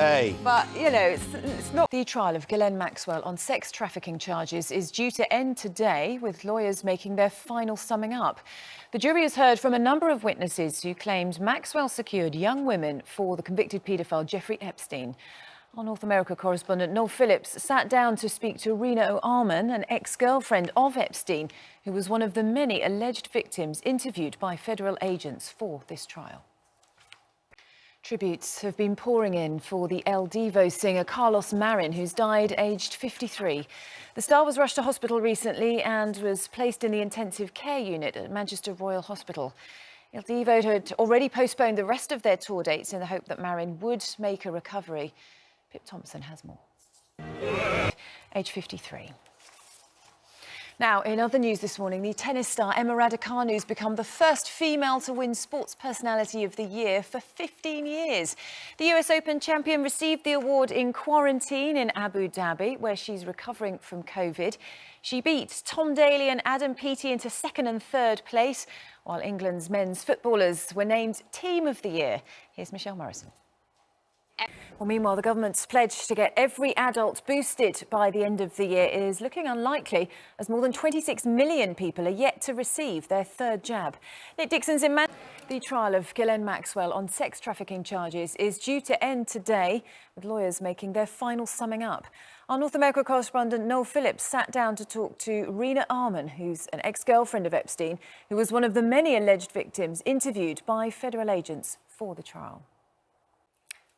Hey. But, you know, it's not... The trial of Ghislaine Maxwell on sex trafficking charges is due to end today, with lawyers making their final summing up. The jury has heard from a number of witnesses who claimed Maxwell secured young women for the convicted paedophile Jeffrey Epstein. Our North America correspondent Noel Phillips sat down to speak to Rena O'Arman, an ex-girlfriend of Epstein, who was one of the many alleged victims interviewed by federal agents for this trial. Tributes have been pouring in for the El Divo singer Carlos Marin, who's died aged 53. The star was rushed to hospital recently and was placed in the intensive care unit at Manchester Royal Hospital. El Divo had already postponed the rest of their tour dates in the hope that Marin would make a recovery. Pip Thompson has more. Age 53. Now, in other news this morning, the tennis star Emma Raducanu has become the first female to win Sports Personality of the Year for 15 years. The US Open champion received the award in quarantine in Abu Dhabi, where she's recovering from COVID. She beat Tom Daley and Adam Peaty into second and third place, while England's men's footballers were named Team of the Year. Here's Michelle Morrison. Well, meanwhile, the government's pledge to get every adult boosted by the end of the year is looking unlikely, as more than 26 million people are yet to receive their third jab. Nick Dixon's in Manchester. The trial of Ghislaine Maxwell on sex trafficking charges is due to end today, with lawyers making their final summing up. Our North America correspondent Noel Phillips sat down to talk to Rena O'Arman, who's an ex-girlfriend of Epstein, who was one of the many alleged victims interviewed by federal agents for the trial.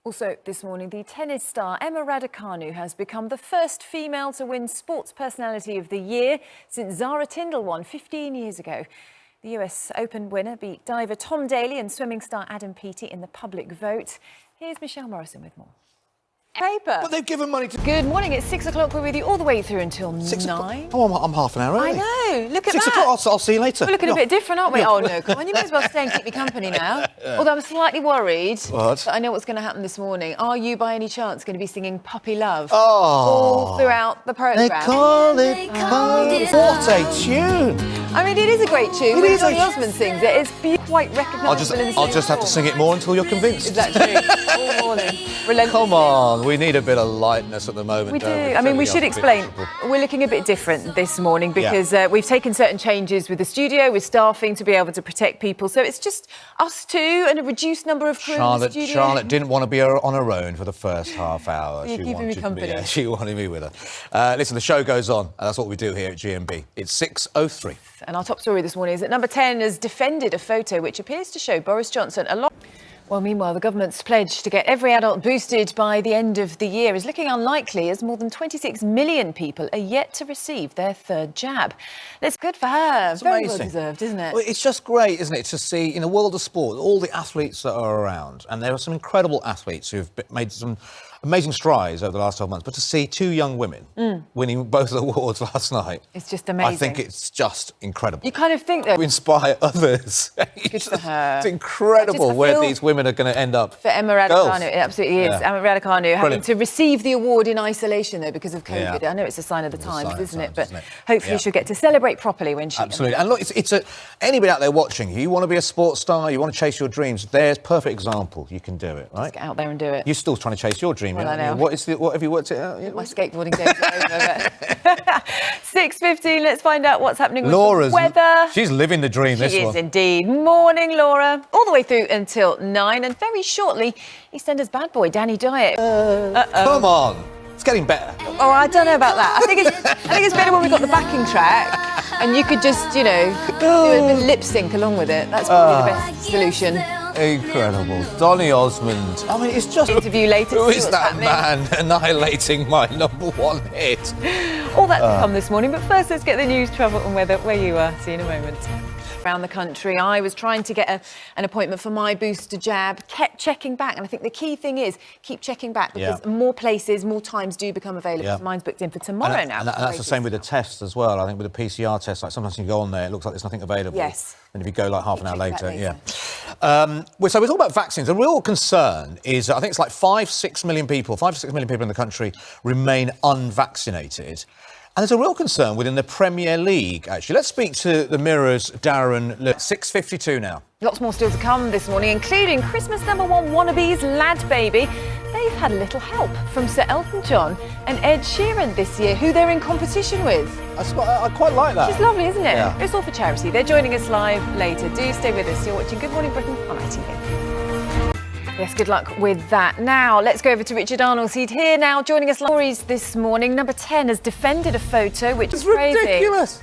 Also this morning, the tennis star Emma Raducanu has become the first female to win Sports Personality of the Year since Zara Tindall won 15 years ago. The US Open winner beat diver Tom Daley and swimming star Adam Peaty in the public vote. Here's Michelle Morrison with more. Paper. But they've given money to... Good morning, it's 6 o'clock. We're with you all the way through until 9. Oh, I'm half an hour early. I know, look at 6 that. o'clock, I'll see you later. We're looking a bit different, aren't we? Oh, no, come on, you may as well stay and keep me company now. Although I'm slightly worried that I know what's going to happen this morning. Are you, by any chance, going to be singing Puppy Love all throughout the programme? They call it What a tune! I mean, it is a great tune. When Johnny Osmond sings it, it's quite recognisable in the I'll just have to sing it more until you're convinced. Is that true? All morning. Relentlessly. Come on, we need a bit of lightness at the moment. We do. I mean, we should explain. We're looking a bit different this morning because we've taken certain changes with the studio, with staffing to be able to protect people. So it's just us two and a reduced number of crew in the studio. Charlotte didn't want to be on her own for the first half hour. You're keeping me company. She wanted me with her. Listen, the show goes on. And that's what we do here at GMB. It's 6:03. And our top story this morning is that Number 10 has defended a photo which appears to show Boris Johnson a lot. Well, meanwhile, the government's pledge to get every adult boosted by the end of the year is looking unlikely, as more than 26 million people are yet to receive their third jab. That's good for her. It's very amazing. well deserved, isn't it? Well, it's just great, isn't it, to see in the world of sport all the athletes that are around, and there are some incredible athletes who've made some amazing strides over the last 12 months. But to see two young women winning both the awards last night, it's just amazing. I think it's just incredible. You kind of think that to inspire others. Good for her. It's incredible where these women are going to end up. For Emma Raducanu, it absolutely is. Emma Raducanu having to receive the award in isolation, though, because of COVID. I know it's a sign of the times, isn't it? But hopefully she'll get to celebrate properly when she... Absolutely. And look, anybody out there watching, you want to be a sports star, you want to chase your dreams, there's a perfect example. You can do it, right? Let's get out there and do it. You're still trying to chase your dream. Well, I know. What have you worked it out? My skateboarding days are over. 6:15, let's find out what's happening with the weather. She's living the dream, this one. She is indeed. Morning, Laura. All the way through until 9. And very shortly, EastEnders bad boy, Danny Dyack. Come on. It's getting better. Oh, I don't know about that. I think it's better when we've got the backing track and you could just, you know, do a bit of lip sync along with it. That's probably the best solution. Incredible. Donny Osmond. I mean, it's just... Interview later. Who is that man annihilating my #1 hit? All that to come this morning. But first, let's get the news, travel and weather where you are. See you in a moment. Around the country, I was trying to get an appointment for my booster jab, kept checking back, and I think the key thing is keep checking back because more places, more times do become available. Mine's booked in for tomorrow now. And that's the same with the tests as well. I think with the PCR test, like sometimes you go on there, it looks like there's nothing available. Yes. And if you go like half an hour later, so we're talking about vaccines. The real concern is, I think it's like 5-6 million people in the country remain unvaccinated. And there's a real concern within the Premier League, actually. Let's speak to the Mirror's Darren Lewis. 6:52 now. Lots more still to come this morning, including Christmas #1 wannabes Lad Baby. They've had a little help from Sir Elton John and Ed Sheeran this year, who they're in competition with. I quite like that. It's lovely, isn't it? Yeah. It's all for charity. They're joining us live later. Do stay with us. You're watching Good Morning Britain on ITV. Yes, good luck with that. Now, let's go over to Richard Arnold. He's here now, joining us live this morning. Number 10 has defended a photo, which is crazy. It's ridiculous.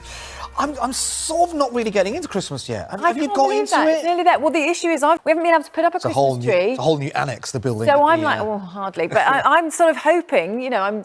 I'm sort of not really getting into Christmas yet. Have you can't got believe into that. it? It's nearly that. Well, the issue is we haven't been able to put up a Christmas tree. It's a whole new annex, the building. So I'm like, well, hardly. But I'm sort of hoping, I'm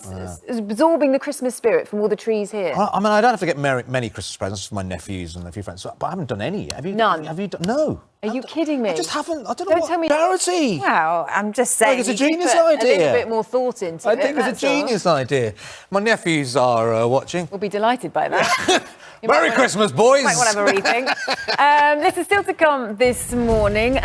absorbing the Christmas spirit from all the trees here. I mean, I don't have to get many Christmas presents for my nephews and a few friends, but I haven't done any yet. Have you? None. Have you done? No. Are you kidding me? I just haven't. I don't know. Don't tell me. Charity. Well, I'm just saying. It's a genius put idea. A little bit more thought into it. I think it's a genius idea. My nephews are watching. We'll be delighted by that. Merry Christmas, boys. Might want to have a rethink. This is still to come this morning.